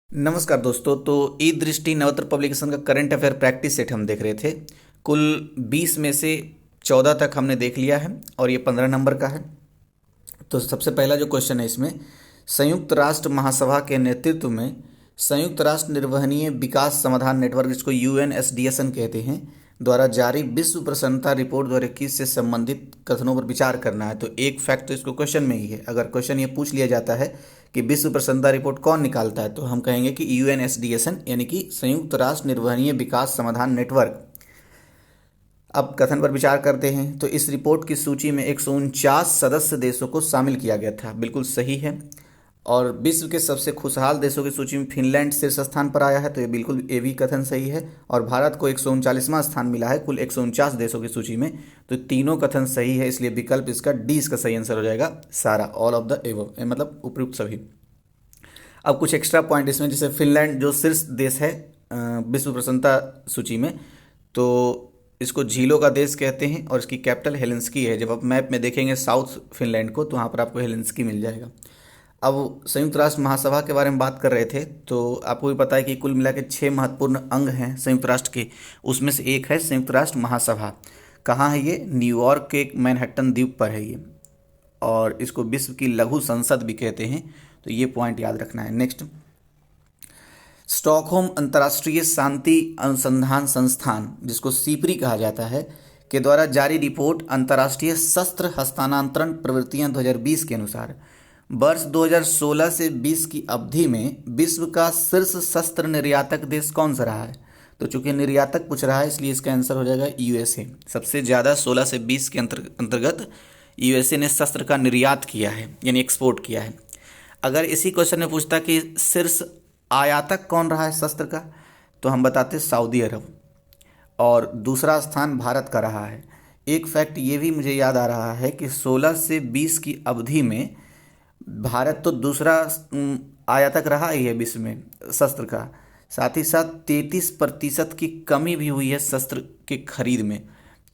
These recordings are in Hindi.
नमस्कार दोस्तों। तो ई दृष्टि नवत्र पब्लिकेशन का करंट अफेयर प्रैक्टिस सेट हम देख रहे थे। कुल 20 में से 14 तक हमने देख लिया है और ये 15 नंबर का है। तो सबसे पहला जो क्वेश्चन है इसमें, संयुक्त राष्ट्र महासभा के नेतृत्व में संयुक्त राष्ट्र निर्वहनीय विकास समाधान नेटवर्क, जिसको यूएनएसडीएसएन कहते हैं, द्वारा जारी विश्व प्रसन्नता रिपोर्ट 2021 से संबंधित कथनों पर विचार करना है। तो एक फैक्ट तो इसको क्वेश्चन में ही है। अगर क्वेश्चन ये पूछ लिया जाता है कि विश्व प्रसन्नता रिपोर्ट कौन निकालता है, तो हम कहेंगे कि यूएनएसडीएसएन, यानी कि संयुक्त राष्ट्र निर्वहनीय विकास समाधान नेटवर्क। अब कथन पर विचार करते हैं। तो इस रिपोर्ट की सूची में 149 सदस्य देशों को शामिल किया गया था, बिल्कुल सही है। और विश्व के सबसे खुशहाल देशों की सूची में फिनलैंड शीर्ष स्थान पर आया है, तो ये बिल्कुल ये भी कथन सही है। और भारत को 139वां स्थान मिला है कुल 149 देशों की सूची में। तो तीनों कथन सही है, इसलिए विकल्प इसका डी इसका सही आंसर हो जाएगा, सारा, ऑल ऑफ द एबव, मतलब उपयुक्त सभी। अब कुछ एक्स्ट्रा पॉइंट इसमें, जैसे फिनलैंड जो शीर्ष देश है विश्व प्रसन्नता सूची में, तो इसको झीलों का देश कहते हैं और इसकी कैपिटल हेलेंस्की है। जब आप मैप में देखेंगे साउथ फिनलैंड को, तो वहाँ पर आपको हेलेंस्की मिल जाएगा। अब संयुक्त राष्ट्र महासभा के बारे में बात कर रहे थे, तो आपको भी पता है कि कुल मिला के 6 महत्वपूर्ण अंग हैं संयुक्त राष्ट्र के। उसमें से एक है संयुक्त राष्ट्र महासभा। कहाँ है ये? न्यूयॉर्क के एक मैनहट्टन द्वीप पर है ये, और इसको विश्व की लघु संसद भी कहते हैं। तो ये पॉइंट याद रखना है। नेक्स्ट, स्टॉकहोम अंतर्राष्ट्रीय शांति अनुसंधान संस्थान, जिसको सीपरी कहा जाता है, के द्वारा जारी रिपोर्ट अंतर्राष्ट्रीय शस्त्र हस्तांतरण प्रवृत्तियां 2020 के अनुसार वर्ष 2016 से 20 की अवधि में विश्व का शीर्ष शस्त्र निर्यातक देश कौन सा रहा है? तो चूंकि निर्यातक पूछ रहा है, इसलिए इसका आंसर हो जाएगा यूएसए। सबसे ज़्यादा 16 से 20 के अंतर्गत यूएसए ने शस्त्र का निर्यात किया है, यानी एक्सपोर्ट किया है। अगर इसी क्वेश्चन में पूछता कि शीर्ष आयातक कौन रहा है शस्त्र का, तो हम बताते सऊदी अरब, और दूसरा स्थान भारत का रहा है। एक फैक्ट ये भी मुझे याद आ रहा है कि 16 से 20 की अवधि में भारत तो दूसरा आयातक रहा ही है विश्व में शस्त्र का। साथ ही साथ 33% की कमी भी हुई है शस्त्र के खरीद में,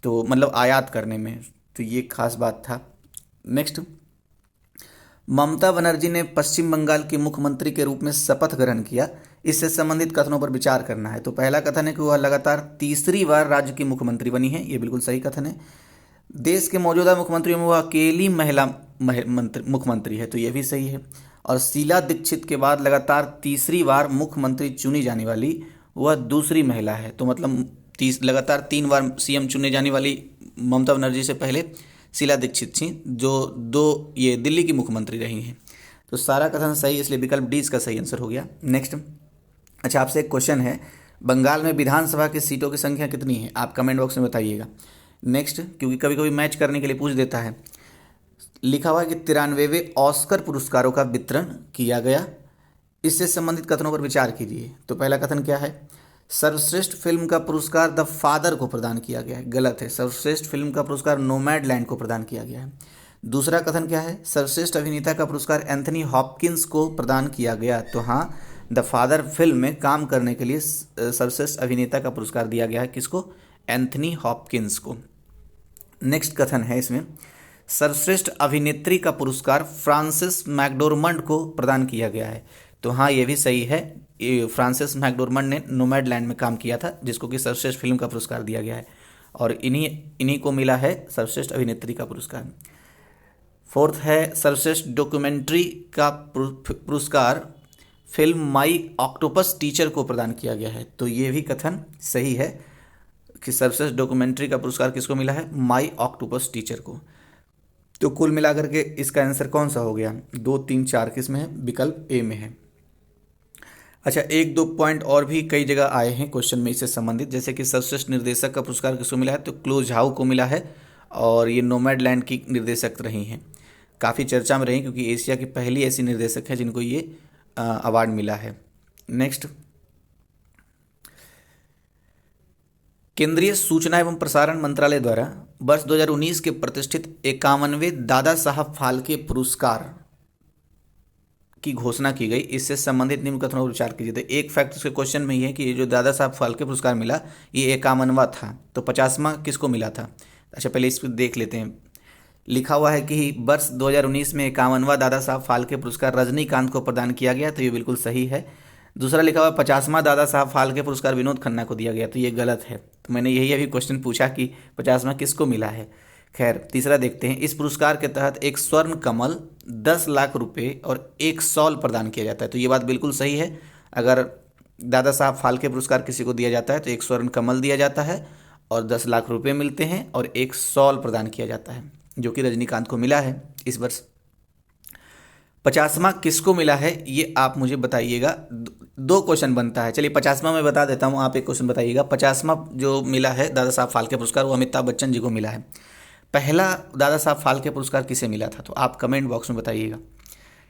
तो मतलब आयात करने में। तो ये खास बात था। नेक्स्ट, ममता बनर्जी ने पश्चिम बंगाल की मुख्यमंत्री के रूप में शपथ ग्रहण किया। इससे संबंधित कथनों पर विचार करना है। तो पहला कथन है कि वह लगातार तीसरी बार राज्य की मुख्यमंत्री बनी है, ये बिल्कुल सही कथन है। देश के मौजूदा मुख्यमंत्रियों में वह अकेली महिला मुख्यमंत्री है, तो यह भी सही है। और शीला दीक्षित के बाद लगातार तीसरी बार मुख्यमंत्री चुनी जाने वाली वह दूसरी महिला है। तो मतलब लगातार 3 बार सीएम चुने जाने वाली ममता बनर्जी से पहले शीला दीक्षित थी, जो ये दिल्ली की मुख्यमंत्री रही हैं। तो सारा कथन सही, इसलिए विकल्प डी इसका सही आंसर हो गया। नेक्स्ट, अच्छा, आपसे एक क्वेश्चन है, बंगाल में विधानसभा की सीटों की संख्या कितनी है? आप कमेंट बॉक्स में बताइएगा। नेक्स्ट, क्योंकि कभी कभी मैच करने के लिए पूछ देता है, लिखा हुआ है कि 93वें ऑस्कर पुरस्कारों का वितरण किया गया। इससे संबंधित कथनों पर विचार कीजिए। तो पहला कथन क्या है? सर्वश्रेष्ठ फिल्म का पुरस्कार द फादर को प्रदान किया गया है, गलत है। सर्वश्रेष्ठ फिल्म का पुरस्कार नोमैडलैंड को प्रदान किया गया है। दूसरा कथन क्या है? सर्वश्रेष्ठ अभिनेता का पुरस्कार एंथनी हॉपकिंस को प्रदान किया गया। तो हाँ, द फादर फिल्म में काम करने के लिए सर्वश्रेष्ठ अभिनेता का पुरस्कार दिया गया है। किसको? एंथनी हॉपकिंस को। नेक्स्ट कथन है इसमें, सर्वश्रेष्ठ अभिनेत्री का पुरस्कार फ्रांसिस मैकडोरमंड को प्रदान किया गया है। तो हाँ, ये भी सही है। ये फ्रांसिस मैकडोरमंड ने नोमैडलैंड में काम किया था, जिसको कि सर्वश्रेष्ठ फिल्म का पुरस्कार दिया गया है, और इन्हीं को मिला है सर्वश्रेष्ठ अभिनेत्री का पुरस्कार। फोर्थ है, सर्वश्रेष्ठ डॉक्यूमेंट्री का पुरस्कार फिल्म माई ऑक्टोपस टीचर को प्रदान किया गया है। तो ये भी कथन सही है कि सर्वश्रेष्ठ डॉक्यूमेंट्री का पुरस्कार किसको मिला है? माई ऑक्टोपस टीचर को। तो कुल मिलाकर के इसका आंसर कौन सा हो गया? 2, 3, 4 किस में है? विकल्प ए में है। अच्छा, 1-2 पॉइंट और भी कई जगह आए हैं क्वेश्चन में इससे संबंधित, जैसे कि सर्वश्रेष्ठ निर्देशक का पुरस्कार किसको मिला है? तो क्लो झाओ को मिला है, और ये नोमैडलैंड की निर्देशक रही हैं, काफ़ी चर्चा में रही, क्योंकि एशिया की पहली ऐसी निर्देशक है जिनको ये अवार्ड मिला है। नेक्स्ट, केंद्रीय सूचना एवं प्रसारण मंत्रालय द्वारा वर्ष 2019 के प्रतिष्ठित 51वें दादा साहब फाल्के पुरस्कार की घोषणा की गई। इससे संबंधित निम्न कथनों पर विचार कीजिए। तो एक फैक्ट उसके क्वेश्चन में ये है कि ये जो दादा साहब फाल्के पुरस्कार मिला, ये 51वां था, तो 50वां किसको मिला था? अच्छा, पहले इसको देख लेते हैं। लिखा हुआ है कि वर्ष 2019 में 51वां दादा साहब फाल्के पुरस्कार रजनीकांत को प्रदान किया गया, तो ये बिल्कुल सही है। दूसरा लिखा हुआ 50वां दादा साहब फाल्के पुरस्कार विनोद खन्ना को दिया गया, तो ये गलत है। तो मैंने यही अभी क्वेश्चन पूछा कि 50वां किसको मिला है। खैर, तीसरा देखते हैं। इस पुरस्कार के तहत एक स्वर्ण कमल, 10 लाख रुपए और एक शॉल प्रदान किया जाता है। तो ये बात बिल्कुल सही है। अगर दादा साहब फाल्के पुरस्कार किसी को दिया जाता है तो एक स्वर्ण कमल दिया जाता है और 10 लाख रुपए मिलते हैं और एक शॉल प्रदान किया जाता है, जो कि रजनीकांत को मिला है इस वर्ष। 50वां किसको मिला है ये आप मुझे बताइएगा। दो क्वेश्चन बनता है, चलिए 50वां मैं बता देता हूँ, आप एक क्वेश्चन बताइएगा। 50वां जो मिला है दादा साहब फाल्के पुरस्कार वो अमिताभ बच्चन जी को मिला है। पहला दादा साहब फाल्के पुरस्कार किसे मिला था, तो आप कमेंट बॉक्स में बताइएगा।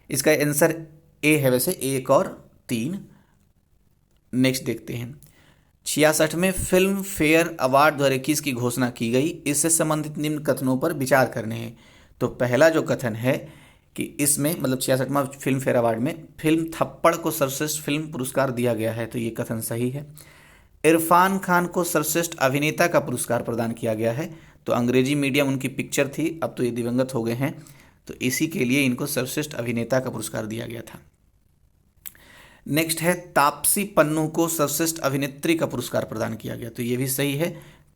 इसका आंसर ए है, वैसे 1 और 3। नेक्स्ट देखते हैं। 66वें फिल्म फेयर अवार्ड 2021 की घोषणा की गई, इससे संबंधित निम्न कथनों पर विचार करने हैं। तो पहला जो कथन है कि इसमें मतलब 66वां फिल्म फेयर अवार्ड में फिल्म थप्पड़ को सर्वश्रेष्ठ फिल्म पुरस्कार दिया गया है, तो ये कथन सही है। इरफान खान को सर्वश्रेष्ठ अभिनेता का पुरस्कार प्रदान किया गया है, तो अंग्रेजी मीडियम उनकी पिक्चर थी, अब तो ये दिवंगत हो गए हैं, तो इसी के लिए इनको सर्वश्रेष्ठ अभिनेता का पुरस्कार दिया गया था। नेक्स्ट है तापसी पन्नू को सर्वश्रेष्ठ अभिनेत्री का पुरस्कार प्रदान किया गया, तो ये भी सही है।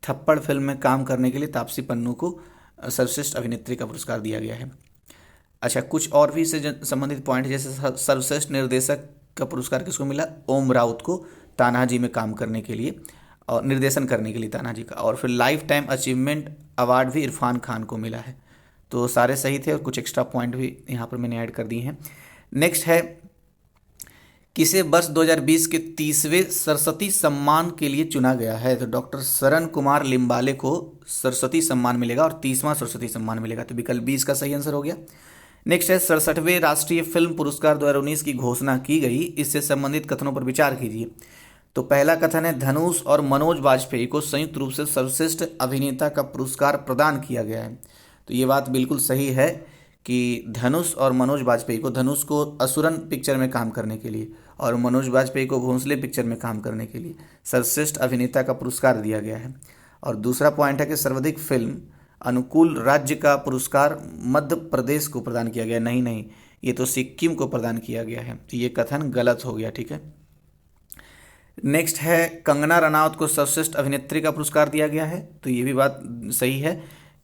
थप्पड़ फिल्म में काम करने के लिए तापसी पन्नू को सर्वश्रेष्ठ अभिनेत्री का पुरस्कार दिया गया है। अच्छा, कुछ और भी इससे संबंधित पॉइंट, जैसे सर्वश्रेष्ठ निर्देशक का पुरस्कार किसको मिला, ओम राउत को, तानाजी में काम करने के लिए और निर्देशन करने के लिए तानाजी का। और फिर लाइफ टाइम अचीवमेंट अवार्ड भी इरफान खान को मिला है। तो सारे सही थे और कुछ एक्स्ट्रा पॉइंट भी यहाँ पर मैंने ऐड कर दिए हैं। नेक्स्ट है, किसे वर्ष 2020 के 30वें सरस्वती सम्मान के लिए चुना गया है, तो डॉक्टर शरण कुमार लिम्बाले को सरस्वती सम्मान मिलेगा और 30वां सरस्वती सम्मान मिलेगा, तो विकल्प 20 का सही आंसर हो गया। नेक्स्ट है 67वें राष्ट्रीय फिल्म पुरस्कार 2019 की घोषणा की गई, इससे संबंधित कथनों पर विचार कीजिए। तो पहला कथन है धनुष और मनोज वाजपेयी को संयुक्त रूप से सर्वश्रेष्ठ अभिनेता का पुरस्कार प्रदान किया गया है, तो ये बात बिल्कुल सही है कि धनुष और मनोज वाजपेयी को, धनुष को असुरन पिक्चर में काम करने के लिए और मनोज वाजपेयी को भोंसले पिक्चर में काम करने के लिए सर्वश्रेष्ठ अभिनेता का पुरस्कार दिया गया है। और दूसरा पॉइंट है कि सर्वाधिक फिल्म अनुकूल राज्य का पुरस्कार मध्य प्रदेश को प्रदान किया गया। नहीं, ये तो सिक्किम को प्रदान किया गया है, तो ये कथन गलत हो गया, ठीक है। नेक्स्ट है कंगना रनावत को सर्वश्रेष्ठ अभिनेत्री का पुरस्कार दिया गया है, तो ये भी बात सही है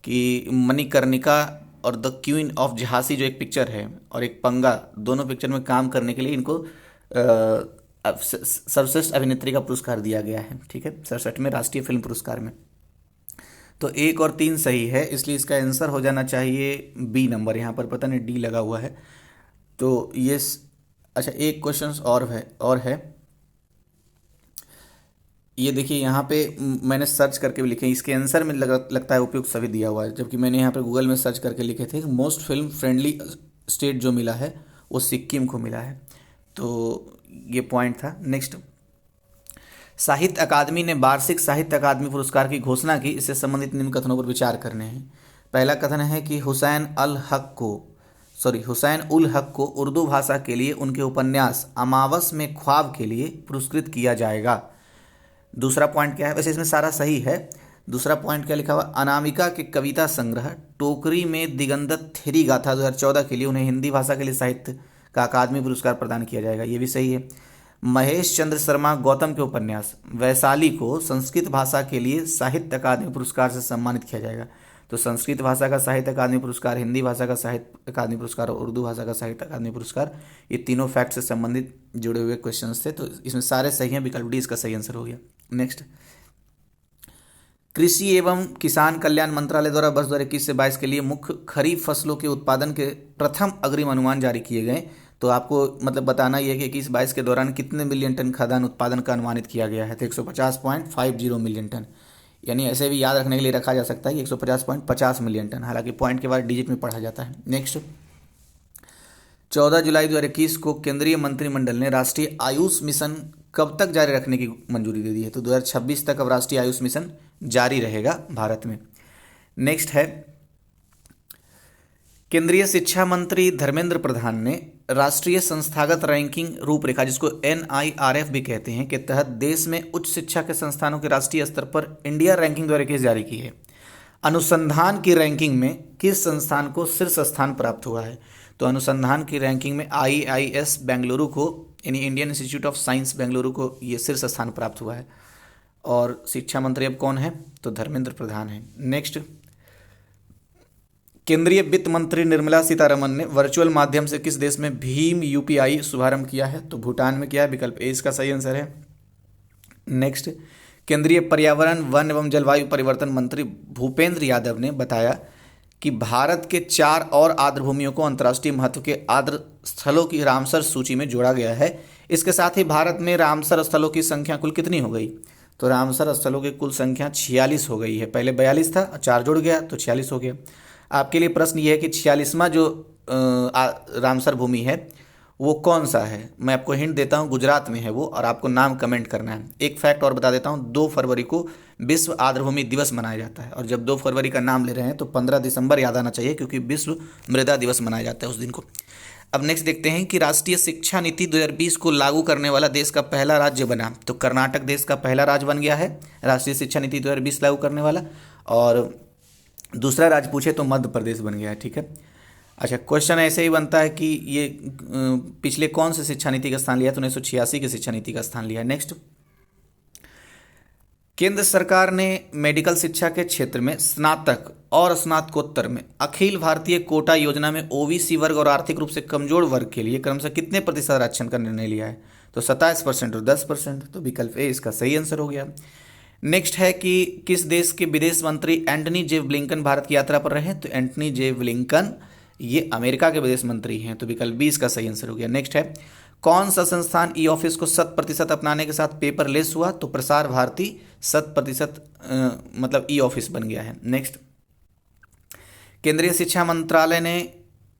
कि मणिकर्णिका और द क्वीन ऑफ झांसी जो एक पिक्चर है और एक पंगा, दोनों पिक्चर में काम करने के लिए इनको सर्वश्रेष्ठ अभिनेत्री का पुरस्कार दिया गया है, ठीक है, 67वें राष्ट्रीय फिल्म पुरस्कार में। तो 1 और 3 सही है, इसलिए इसका आंसर हो जाना चाहिए बी नंबर। यहाँ पर पता नहीं डी लगा हुआ है, तो ये अच्छा एक क्वेश्चन और है ये देखिए, यहाँ पे मैंने सर्च करके भी लिखे, इसके आंसर में लगता है उपयुक्त सभी दिया हुआ है, जबकि मैंने यहाँ पे गूगल में सर्च करके लिखे थे मोस्ट फिल्म फ्रेंडली स्टेट जो मिला है वो सिक्किम को मिला है, तो ये पॉइंट था। नेक्स्ट, साहित्य अकादमी ने वार्षिक साहित्य अकादमी पुरस्कार की घोषणा की, इससे संबंधित निम्न कथनों पर विचार करने हैं। पहला कथन है कि हुसैन उल हक को उर्दू भाषा के लिए उनके उपन्यास अमावस में ख्वाब के लिए पुरस्कृत किया जाएगा। दूसरा पॉइंट क्या है, वैसे इसमें सारा सही है। दूसरा पॉइंट क्या लिखा हुआ, अनामिका के कविता संग्रह टोकरी में दिगंत थेरी गाथा 2014 के लिए उन्हें हिंदी भाषा के लिए साहित्य का अकादमी पुरस्कार प्रदान किया जाएगा, ये भी सही है। महेश चंद्र शर्मा गौतम के उपन्यास वैशाली को संस्कृत भाषा के लिए साहित्य अकादमी पुरस्कार से सम्मानित किया जाएगा, तो संस्कृत भाषा का साहित्य अकादमी पुरस्कार, हिंदी भाषा का साहित्य अकादमी पुरस्कार और उर्दू भाषा का साहित्य अकादमी पुरस्कार, ये तीनों फैक्ट से संबंधित जुड़े हुए क्वेश्चंस थे, तो इसमें सारे सही हैं, विकल्प डी इसका सही आंसर हो गया। नेक्स्ट, कृषि एवं किसान कल्याण मंत्रालय द्वारा वर्ष 2021 से 22 के लिए मुख्य खरीफ फसलों के उत्पादन के प्रथम अग्रिम अनुमान जारी किए गए, तो आपको मतलब बताना यह है कि 21-22 के दौरान कितने मिलियन टन खाद्यान्न उत्पादन का अनुमानित किया गया है, तो 150.50 मिलियन टन, यानी ऐसे भी याद रखने के लिए रखा जा सकता है कि 150.50 मिलियन टन, हालांकि पॉइंट के बाद डिजिट में पढ़ा जाता है। नेक्स्ट, 14 जुलाई 2021 को केंद्रीय मंत्रिमंडल ने राष्ट्रीय आयुष मिशन कब तक जारी रखने की मंजूरी दे दी है, तो 2026 तक अब राष्ट्रीय आयुष मिशन जारी रहेगा भारत में। नेक्स्ट है, केंद्रीय शिक्षा मंत्री धर्मेंद्र प्रधान ने राष्ट्रीय संस्थागत रैंकिंग रूपरेखा, जिसको NIRF भी कहते हैं, के तहत देश में उच्च शिक्षा के संस्थानों के राष्ट्रीय स्तर पर इंडिया रैंकिंग 2021 जारी की है। अनुसंधान की रैंकिंग में किस संस्थान को शीर्ष स्थान प्राप्त हुआ है, तो अनुसंधान की रैंकिंग में IIS बेंगलुरु को, यानी Indian institute of science Bengaluru को ये शीर्ष स्थान प्राप्त हुआ है। और शिक्षा मंत्री अब कौन है? तो धर्मेंद्र प्रधान है। नेक्स्ट, केंद्रीय वित्त मंत्री निर्मला सीतारमन ने वर्चुअल माध्यम से किस देश में भीम UPI शुभारंभ किया है? तो भूटान में किया है, विकल्प ए इसका सही आंसर है। नेक्स्ट, केंद्रीय पर्यावरण, वन एवं जलवायु परिवर्तन मंत्री भूपेंद्र यादव ने बताया कि भारत के 4 और आर्द्र भूमियों को अंतर्राष्ट्रीय महत्व के आर्द्र स्थलों की रामसर सूची में जोड़ा गया है। इसके साथ ही भारत में रामसर स्थलों की संख्या कुल कितनी हो गई? तो रामसर स्थलों की कुल संख्या 46 हो गई है। पहले 42 था, 4 जुड़ गया तो 46 हो गया। आपके लिए प्रश्न ये है कि 46वां जो रामसर भूमि है वो कौन सा है? मैं आपको हिंट देता हूँ, गुजरात में है वो, और आपको नाम कमेंट करना है। एक फैक्ट और बता देता हूँ, 2 फरवरी को विश्व आर्द्रभूमि दिवस मनाया जाता है। और जब 2 फरवरी का नाम ले रहे हैं तो 15 दिसंबर याद आना चाहिए, क्योंकि विश्व मृदा दिवस मनाया जाता है उस दिन को। अब नेक्स्ट देखते हैं कि राष्ट्रीय शिक्षा नीति 2020 को लागू करने वाला देश का पहला राज्य बना। तो कर्नाटक देश का पहला राज्य बन गया है राष्ट्रीय शिक्षा नीति 2020 लागू करने वाला। और दूसरा राज्य पूछे तो मध्य प्रदेश बन गया है। ठीक है, अच्छा, क्वेश्चन ऐसे ही बनता है कि ये पिछले कौन से शिक्षा नीति का स्थान लिया? तो 1986 की शिक्षा नीति का स्थान लिया है। नेक्स्ट, केंद्र सरकार ने मेडिकल शिक्षा के क्षेत्र में स्नातक और स्नातकोत्तर में अखिल भारतीय कोटा योजना में OBC वर्ग और आर्थिक रूप से कमजोर वर्ग के लिए क्रमशः कितने प्रतिशत आरक्षण का निर्णय लिया है? तो 27% और 10%। तो विकल्प ए इसका सही आंसर हो गया। नेक्स्ट है कि किस देश के विदेश मंत्री एंटनी जे ब्लिंकन भारत की यात्रा पर रहे? तो एंटनी जे ब्लिंकन ये अमेरिका के विदेश मंत्री हैं। तो विकल्प बी इसका सही आंसर हो गया। नेक्स्ट है, कौन सा संस्थान ई-ऑफिस को 100% अपनाने के साथ पेपरलेस हुआ? तो प्रसार भारती 100% मतलब ई-ऑफिस बन गया है। नेक्स्ट, केंद्रीय शिक्षा मंत्रालय ने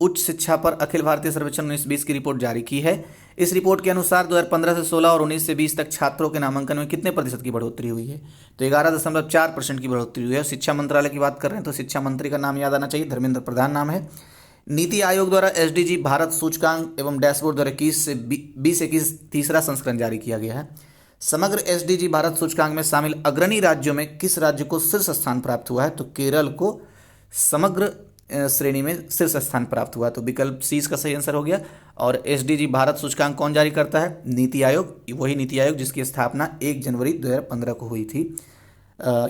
उच्च शिक्षा पर अखिल भारतीय सर्वेक्षण 1920 की रिपोर्ट जारी की है। इस रिपोर्ट के अनुसार 2015 से 16 और 19 से 20 तक छात्रों के नामांकन में कितने प्रतिशत की बढ़ोतरी हुई है? तो 11.4% की बढ़ोतरी हुई है। शिक्षा मंत्रालय की बात कर रहे हैं तो शिक्षा मंत्री का नाम याद आना चाहिए, धर्मेंद्र प्रधान नाम है। नीति आयोग द्वारा SDG भारत सूचकांक एवं डैशबोर्ड द्वारा 20 तीसरा संस्करण जारी किया गया है। समग्र SDG भारत सूचकांक में शामिल अग्रणी राज्यों में किस राज्य को शीर्ष स्थान प्राप्त हुआ है? तो केरल को समग्र श्रेणी में शीर्ष स्थान प्राप्त हुआ। तो विकल्प सी इसका सही आंसर हो गया। और SDG भारत सूचकांक कौन जारी करता है? नीति आयोग। वही नीति आयोग जिसकी स्थापना 1 जनवरी 2015 को हुई थी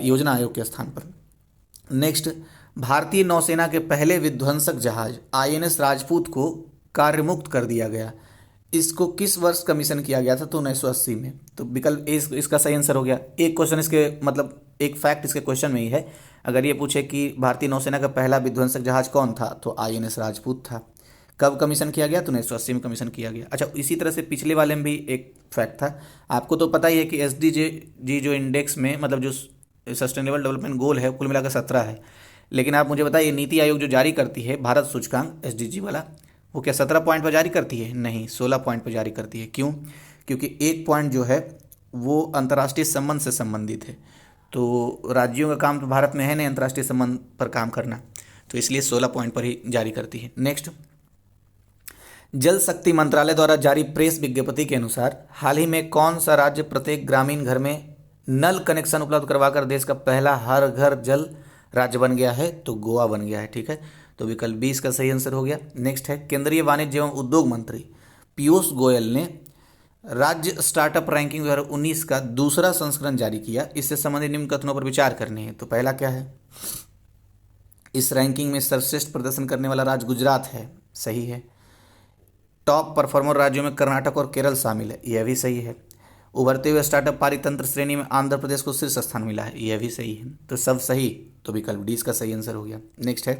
योजना आयोग के स्थान पर। नेक्स्ट, भारतीय नौसेना के पहले विध्वंसक जहाज INS राजपूत को कार्यमुक्त कर दिया गया। इसको किस वर्ष कमीशन किया गया था? तो 1980 में। तो विकल्प ए इसका सही आंसर हो गया। एक क्वेश्चन इसके मतलब एक फैक्ट इसके क्वेश्चन में ही है। अगर ये पूछे कि भारतीय नौसेना का पहला विध्वंसक जहाज कौन था? तो INS राजपूत था। कब कमीशन किया गया? तो 1980 में कमीशन किया गया। अच्छा, इसी तरह से पिछले वाले में भी एक फैक्ट था। आपको तो पता ही है कि SDG जो इंडेक्स में मतलब जो सस्टेनेबल डेवलपमेंट गोल है कुल मिलाकर 17 है। लेकिन आप मुझे बताइए, नीति आयोग जो जारी करती है भारत सूचकांक SDG वाला, वो क्या 17 पॉइंट पर जारी करती है? नहीं, 16 पॉइंट पर जारी करती है। क्यों? क्योंकि एक पॉइंट जो है वो अंतर्राष्ट्रीय संबंध से संबंधित है। तो राज्यों का काम तो भारत में है नहीं अंतर्राष्ट्रीय संबंध पर काम करना, तो इसलिए 16 पॉइंट पर ही जारी करती है। नेक्स्ट, जल शक्ति मंत्रालय द्वारा जारी प्रेस विज्ञप्ति के अनुसार हाल ही में कौन सा राज्य प्रत्येक ग्रामीण घर में नल कनेक्शन उपलब्ध करवाकर देश का पहला हर घर जल राज्य बन गया है? तो गोवा बन गया है। ठीक है, तो विकल्प 20 का सही आंसर हो गया। नेक्स्ट है, केंद्रीय वाणिज्य एवं उद्योग मंत्री पीयूष गोयल ने राज्य स्टार्टअप रैंकिंग 2019 का दूसरा संस्करण जारी किया। इससे संबंधित निम्न कथनों पर विचार करने हैं। तो पहला क्या है? इस रैंकिंग में सर्वश्रेष्ठ प्रदर्शन करने वाला राज्य गुजरात है, सही है। टॉप परफॉर्मर राज्यों में कर्नाटक और केरल शामिल है, यह भी सही है। उभरते हुए स्टार्टअप पारितंत्र श्रेणी में आंध्र प्रदेश को शीर्ष स्थान मिला है, यह भी सही है। तो सब सही, तो विकल्प डी इसका सही आंसर हो गया। नेक्स्ट है,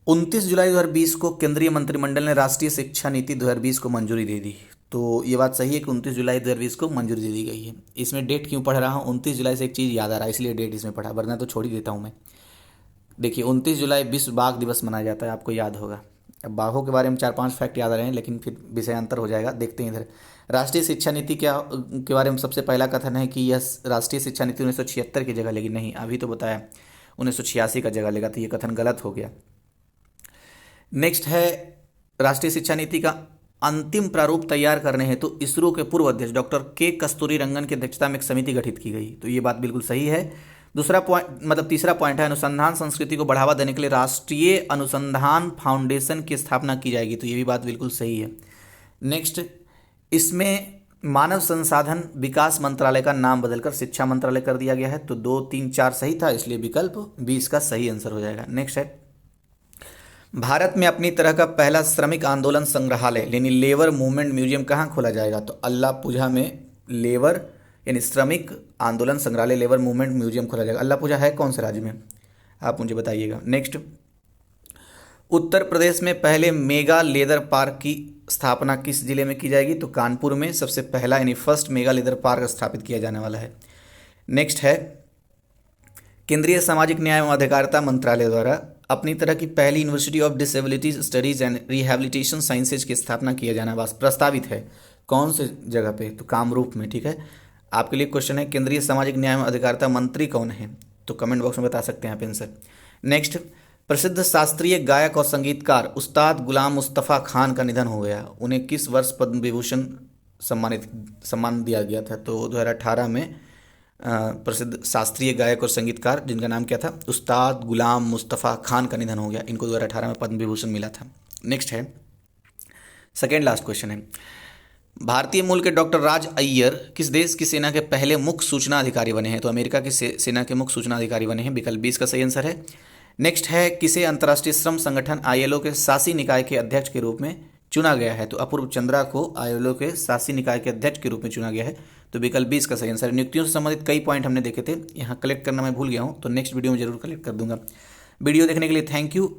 29 जुलाई 2020 को केंद्रीय मंत्रिमंडल ने राष्ट्रीय शिक्षा नीति 2020 को मंजूरी दे दी। तो ये बात सही है कि 29 जुलाई 2020 को मंजूरी दे दी गई है। इसमें डेट क्यों पढ़ रहा हूँ? 29 जुलाई से एक चीज़ याद आ रहा है, इसलिए डेट इसमें पढ़ा, वरना तो छोड़ ही देता हूँ मैं। देखिए, 29 जुलाई विश्व बाघ दिवस मनाया जाता है, आपको याद होगा। अब बाघों के बारे में 4-5 फैक्ट याद आ रहे हैं, लेकिन फिर विषयांतर हो जाएगा। देखते हैं इधर। राष्ट्रीय शिक्षा नीति के बारे में सबसे पहला कथन है कि यह राष्ट्रीय शिक्षा नीति 1976 की जगह लेगी। नहीं, अभी तो बताया 1986 का जगह लेगा, तो ये कथन गलत हो गया। नेक्स्ट है, राष्ट्रीय शिक्षा नीति का अंतिम प्रारूप तैयार करने हेतु तो इसरो के पूर्व अध्यक्ष डॉक्टर के कस्तूरी रंगन की अध्यक्षता में एक समिति गठित की गई। तो ये बात बिल्कुल सही है। दूसरा पॉइंट मतलब तीसरा पॉइंट है अनुसंधान संस्कृति को बढ़ावा देने के लिए राष्ट्रीय अनुसंधान फाउंडेशन की स्थापना की जाएगी, तो ये भी बात बिल्कुल सही है। नेक्स्ट, इसमें मानव संसाधन विकास मंत्रालय का नाम बदलकर शिक्षा मंत्रालय कर दिया गया है, तो 2, 3, 4 सही था, इसलिए विकल्प 20 का सही आंसर हो जाएगा। नेक्स्ट है भारत में अपनी तरह का पहला श्रमिक आंदोलन संग्रहालय यानी लेबर मूवमेंट म्यूजियम कहाँ खोला जाएगा, तो अल्लापूझा में लेबर यानी श्रमिक आंदोलन संग्रहालय लेबर मूवमेंट म्यूजियम खोला जाएगा। अल्लापूझा है कौन से राज्य में, आप मुझे बताइएगा। नेक्स्ट, उत्तर प्रदेश में पहले मेगा लेदर पार्क की स्थापना किस जिले में की जाएगी, तो कानपुर में सबसे पहला यानी फर्स्ट मेगा लेदर पार्क स्थापित किया जाने वाला है। नेक्स्ट है केंद्रीय सामाजिक न्याय एवं अधिकारिता मंत्रालय द्वारा अपनी तरह की पहली university of disabilities studies and rehabilitation sciences की स्थापना किया जाना प्रस्तावित है, कौन से जगह पे, तो कामरूप में। ठीक है, आपके लिए क्वेश्चन है केंद्रीय सामाजिक न्याय एवं अधिकारिता मंत्री कौन है, तो कमेंट बॉक्स में बता सकते हैं आप आंसर। नेक्स्ट, प्रसिद्ध शास्त्रीय गायक और संगीतकार उस्ताद गुलाम मुस्तफ़ा खान का निधन हो गया, उन्हें किस वर्ष पद्म विभूषण सम्मान दिया गया था, तो 2018 में प्रसिद्ध शास्त्रीय गायक और संगीतकार जिनका नाम क्या था, उस्ताद गुलाम मुस्तफ़ा खान का निधन हो गया, इनको 2018 में पद्म विभूषण मिला था। नेक्स्ट है सेकेंड लास्ट क्वेश्चन है भारतीय मूल के डॉक्टर राज अय्यर किस देश की सेना के पहले मुख्य सूचना अधिकारी बने हैं, तो अमेरिका की सेना के मुख्य सूचना अधिकारी बने हैं, विकल्प 20 का सही आंसर है। नेक्स्ट है किसे अंतर्राष्ट्रीय श्रम संगठन आईएलओ के शासी निकाय के अध्यक्ष के रूप में चुना गया है, तो अपूर्व चंद्रा को आईएलओ के शासी निकाय के अध्यक्ष के रूप में चुना गया है, तो विकल्प 20 का सही आंसर। नियुक्तियों से संबंधित कई पॉइंट हमने देखे थे, यहाँ कलेक्ट करना मैं भूल गया हूँ, तो नेक्स्ट वीडियो में जरूर कलेक्ट कर दूंगा। वीडियो देखने के लिए थैंक यू।